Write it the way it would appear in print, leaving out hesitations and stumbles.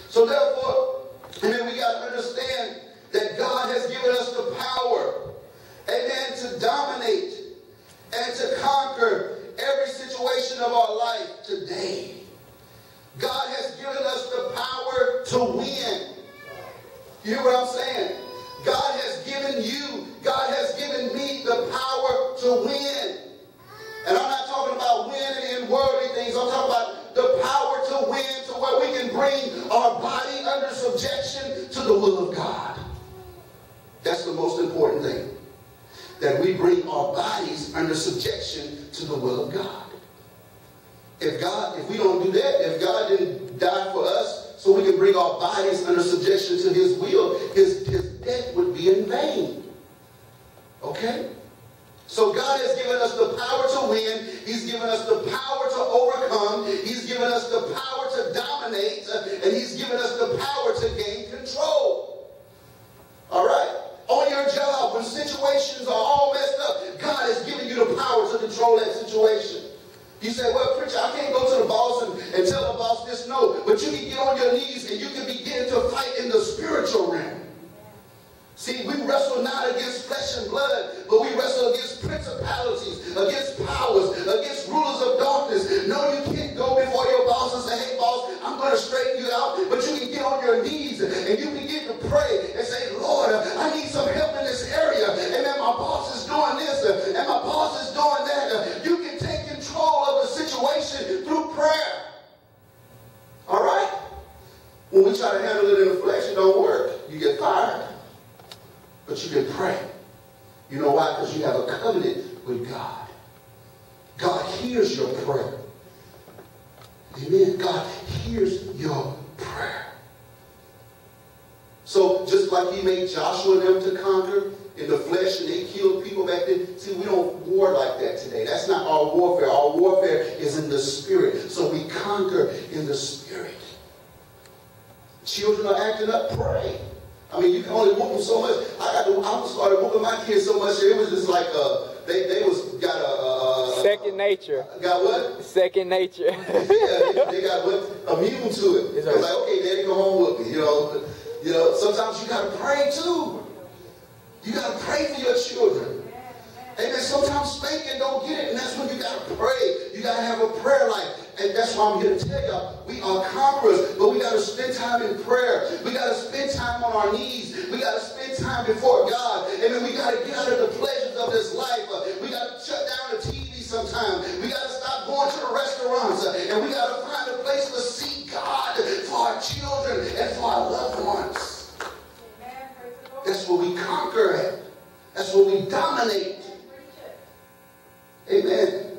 So therefore, amen, we got to understand that God has given us the power, amen, to dominate and to conquer every situation of our life today. God has given us the power to win. You hear what I'm saying? God has given you, God has given me the power to win. And I'm not talking about winning in worldly things. I'm talking about the power to win to where we can bring our body under subjection to the will of God. That's the most important thing. That we bring our bodies under subjection to the will of God. If we don't do that, if God didn't die for us so we can bring our bodies under subjection to his will, his death would be in vain. Okay? So God has given us the power to win. He's given us the power to overcome. He's given us the power to dominate. And he's given us the power to gain control. All right? On your job, when situations are all messed up, God has given you the power to control that situation. You say, well, preacher, I can't go to the boss and tell the boss this. No, but you can get on your knees and you can begin to fight in the spiritual realm. See, we wrestle not against flesh and blood, but we wrestle against principalities, against powers, against rulers of darkness. No, you can't go before your boss and say, hey, boss, I'm going to straighten you out. But you can get on your knees and you begin to pray and say, Lord, I need some help in this area. And then my boss is doing this and my boss is doing that. You can take control of the situation through prayer. All right? When we try to handle it in the flesh, it don't work. You get fired. But you can pray. You know why? Because you have a covenant with God. God hears your prayer. Amen. God hears your prayer. So just like he made Joshua and them to conquer in the flesh and they killed people back then. See, we don't war like that today. That's not our warfare. Our warfare is in the spirit. So we conquer in the spirit. Children are acting up, pray. I mean, you can only whoop them so much. I started whooping my kids so much. It was just like they got a second nature. Got what? Second nature. Yeah, they got what? Immune to it. It's like, okay, Daddy, go home with me. You know. Sometimes you gotta pray too. You gotta pray for your children. Amen. Sometimes spanking don't get it, and that's when you gotta pray. You gotta have a prayer life. And that's why I'm here to tell y'all, we are conquerors, but we got to spend time in prayer. We got to spend time on our knees. We got to spend time before God. And then we got to get out of the pleasures of this life. We got to shut down the TV sometime. We got to stop going to the restaurants. And we got to find a place to seek God for our children and for our loved ones. That's where we conquer at. That's where we dominate. Amen.